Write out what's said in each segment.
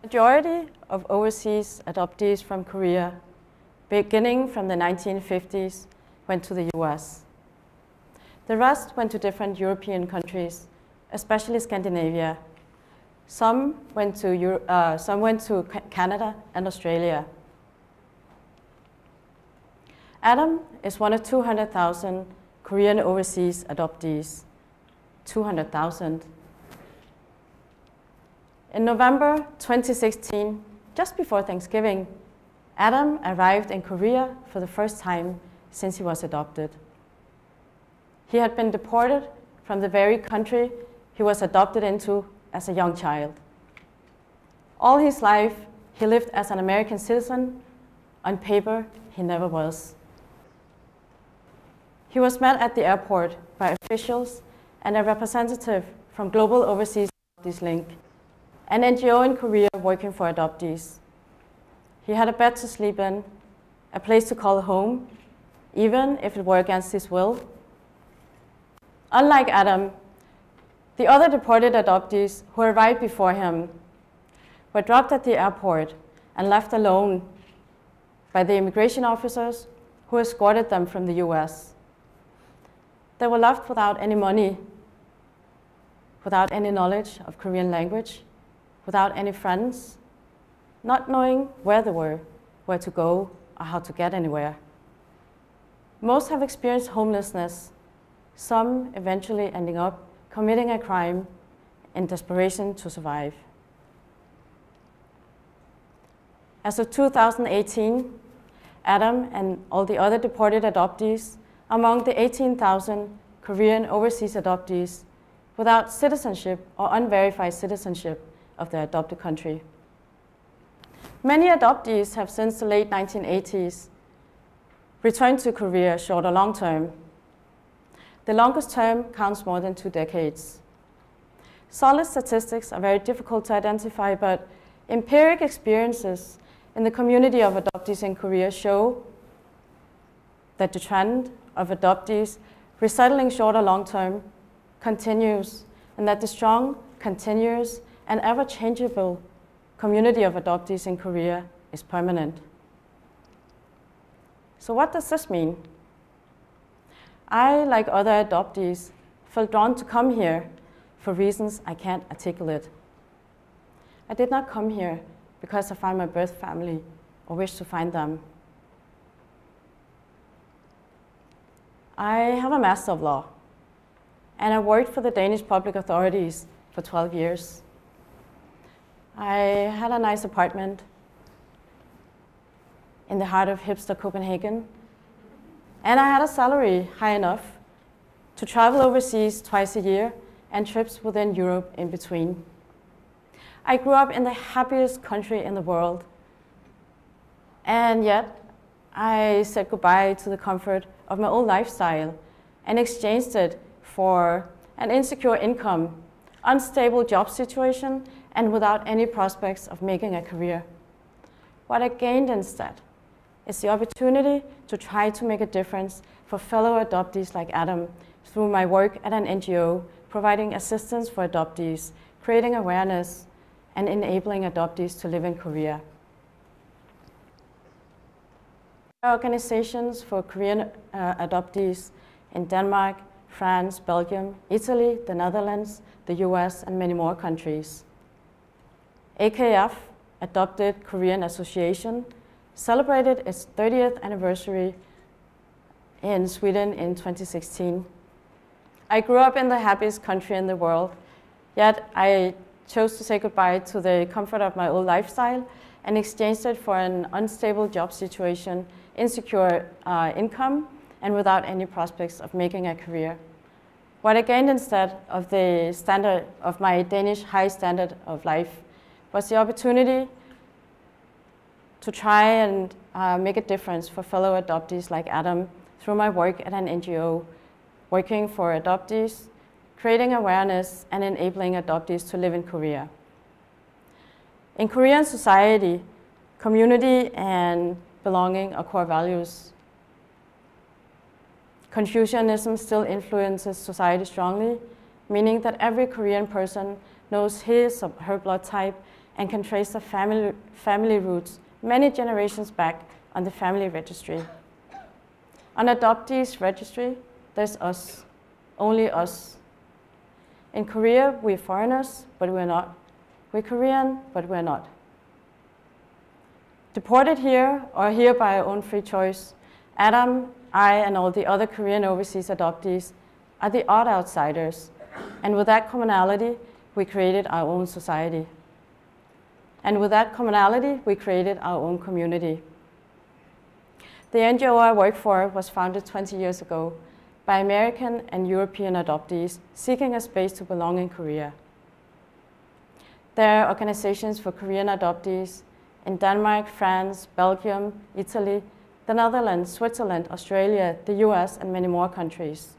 Majority of overseas adoptees from Korea, beginning from the 1950s, went to the US. The rest went to different European countries, especially Scandinavia. Some went to Canada and Australia. Adam is one of 200,000 Korean overseas adoptees. 200,000. In November 2016, just before Thanksgiving, Adam arrived in Korea for the first time since he was adopted. He had been deported from the very country he was adopted into as a young child. All his life, he lived as an American citizen. On paper, he never was. He was met at the airport by officials and a representative from Global Overseas Adoptees Link, an NGO in Korea working for adoptees. He had a bed to sleep in, a place to call home, even if it were against his will. Unlike Adam, the other deported adoptees who arrived before him were dropped at the airport and left alone by the immigration officers who escorted them from the US. They were left without any money, without any knowledge of Korean language, without any friends, not knowing where they were, where to go, or how to get anywhere. Most have experienced homelessness, some eventually ending up committing a crime in desperation to survive. As of 2018, Adam and all the other deported adoptees are among the 18,000 Korean overseas adoptees without citizenship or unverified citizenship of their adopted country. Many adoptees have since the late 1980s returned to Korea short or long term. The longest term counts more than 2 decades. Solid statistics are very difficult to identify, but empiric experiences in the community of adoptees in Korea show that the trend of adoptees resettling short or long term continues, and that the strong, continuous, and ever-changeable community of adoptees in Korea is permanent. So what does this mean? I, like other adoptees, felt drawn to come here for reasons I can't articulate. I did not come here because I found my birth family or wished to find them. I have a Master of Law, and I worked for the Danish public authorities for 12 years. I had a nice apartment in the heart of hipster Copenhagen, and I had a salary high enough to travel overseas twice a year and trips within Europe in between. I grew up in the happiest country in the world, and yet I said goodbye to the comfort of my old lifestyle and exchanged it for an insecure income, unstable job situation, and without any prospects of making a career. What I gained instead is the opportunity to try to make a difference for fellow adoptees like Adam through my work at an NGO, providing assistance for adoptees, creating awareness, and enabling adoptees to live in Korea. Organizations for Korean adoptees in Denmark, France, Belgium, Italy, the Netherlands, the US, and many more countries. AKF, Adopted Korean Association, celebrated its 30th anniversary in Sweden in 2016. I grew up in the happiest country in the world, yet I chose to say goodbye to the comfort of my old lifestyle and exchanged it for an unstable job situation, insecure income, and without any prospects of making a career. What I gained instead of the standard of my Danish high standard of life was the opportunity to try and make a difference for fellow adoptees like Adam through my work at an NGO, working for adoptees, creating awareness, and enabling adoptees to live in Korea. In Korean society, community and belonging are core values. Confucianism still influences society strongly, meaning that every Korean person knows his or her blood type and can trace the family roots many generations back on the family registry. On adoptees registry, there's us, only us. In Korea, we're foreigners, but we're not. We're Korean, but we're not. Deported here or here by our own free choice, Adam, I, and all the other Korean overseas adoptees are the odd outsiders. And with that commonality, we created our own society. And with that commonality, we created our own community. The NGO I work for was founded 20 years ago by American and European adoptees seeking a space to belong in Korea. There are organizations for Korean adoptees in Denmark, France, Belgium, Italy, the Netherlands, Switzerland, Australia, the US, and many more countries.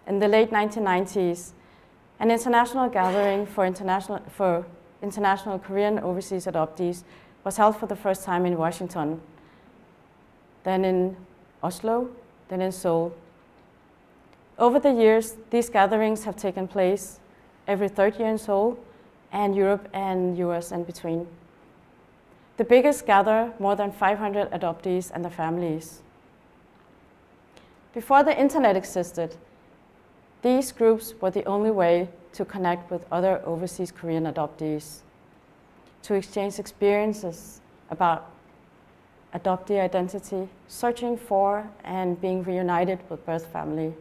In the late 1990s, an international gathering for international Korean overseas adoptees was held for the first time in Washington, then in Oslo, then in Seoul. Over the years, these gatherings have taken place every third year in Seoul, and Europe and US and between. The biggest gather more than 500 adoptees and their families. Before the internet existed, these groups were the only way to connect with other overseas Korean adoptees, to exchange experiences about adoptee identity, searching for and being reunited with birth family.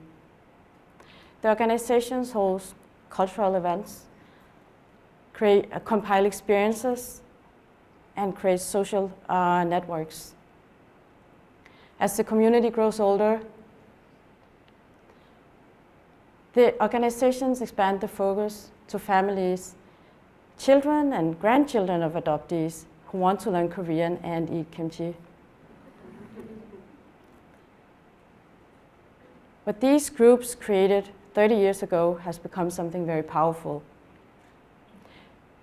The organizations host cultural events, compile experiences, and create social networks. As the community grows older, the organizations expand the focus to families, children and grandchildren of adoptees who want to learn Korean and eat kimchi. What these groups created 30 years ago has become something very powerful.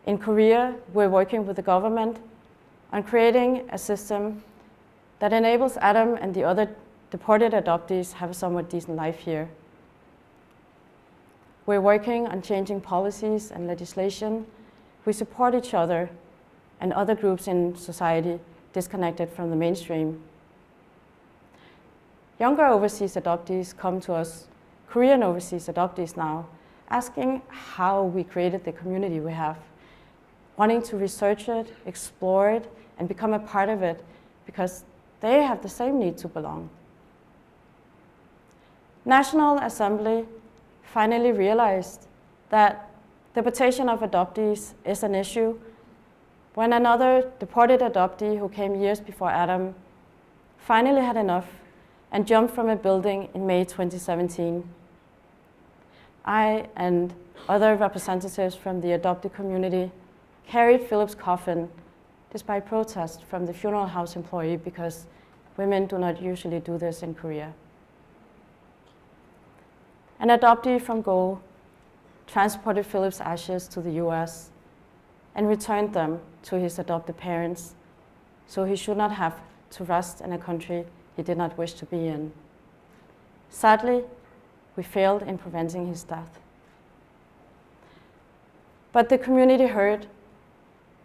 In Korea, we're working with the government on creating a system that enables Adam and the other deported adoptees have a somewhat decent life here. We're working on changing policies and legislation. We support each other and other groups in society disconnected from the mainstream. Younger overseas adoptees come to us, Korean overseas adoptees now, asking how we created the community we have, wanting to research it, explore it, and become a part of it because they have the same need to belong. National Assembly finally realized that deportation of adoptees is an issue when another deported adoptee who came years before Adam finally had enough and jumped from a building in May 2017. I and other representatives from the adopted community carried Philip's coffin despite protest from the funeral house employee because women do not usually do this in Korea. An adoptee from G.O.A.L transported Philip's ashes to the US and returned them to his adopted parents so he should not have to rest in a country he did not wish to be in. Sadly, we failed in preventing his death. But the community heard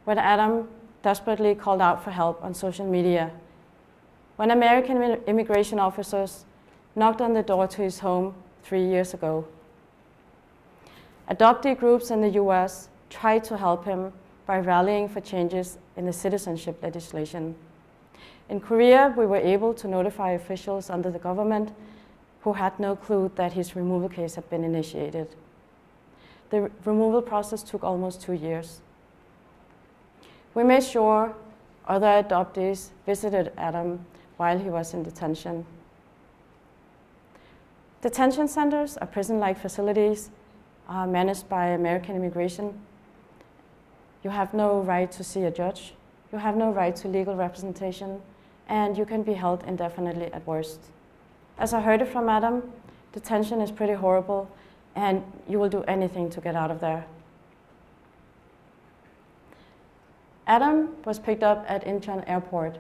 when Adam desperately called out for help on social media, when American immigration officers knocked on the door to his home 3 years ago. Adoptee groups in the US tried to help him by rallying for changes in the citizenship legislation. In Korea, we were able to notify officials under the government who had no clue that his removal case had been initiated. The removal process took almost 2 years. We made sure other adoptees visited Adam while he was in detention. Detention centers are prison-like facilities managed by American immigration. You have no right to see a judge. You have no right to legal representation, and you can be held indefinitely at worst. As I heard it from Adam, detention is pretty horrible, and you will do anything to get out of there. Adam was picked up at Incheon Airport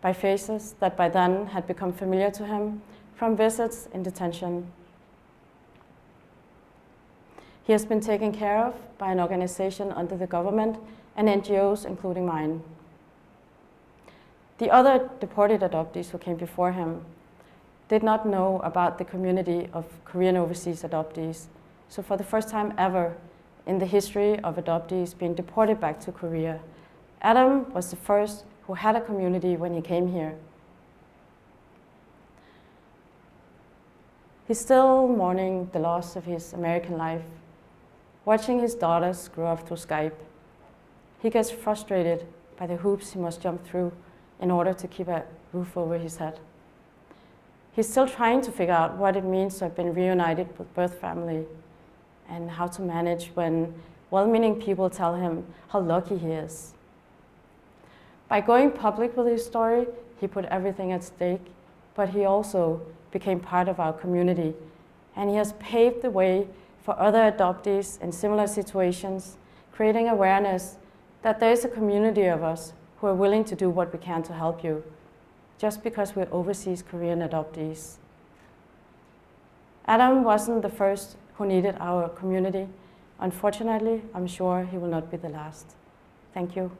by faces that by then had become familiar to him from visits in detention. He has been taken care of by an organization under the government and NGOs, including mine. The other deported adoptees who came before him did not know about the community of Korean overseas adoptees. So for the first time ever in the history of adoptees being deported back to Korea, Adam was the first who had a community when he came here. He's still mourning the loss of his American life, watching his daughters grow up through Skype. He gets frustrated by the hoops he must jump through in order to keep a roof over his head. He's still trying to figure out what it means to have been reunited with birth family and how to manage when well-meaning people tell him how lucky he is. By going public with his story, he put everything at stake, but he also became part of our community, and he has paved the way for other adoptees in similar situations, creating awareness that there is a community of us who are willing to do what we can to help you, just because we're overseas Korean adoptees. Adam wasn't the first who needed our community. Unfortunately, I'm sure he will not be the last. Thank you.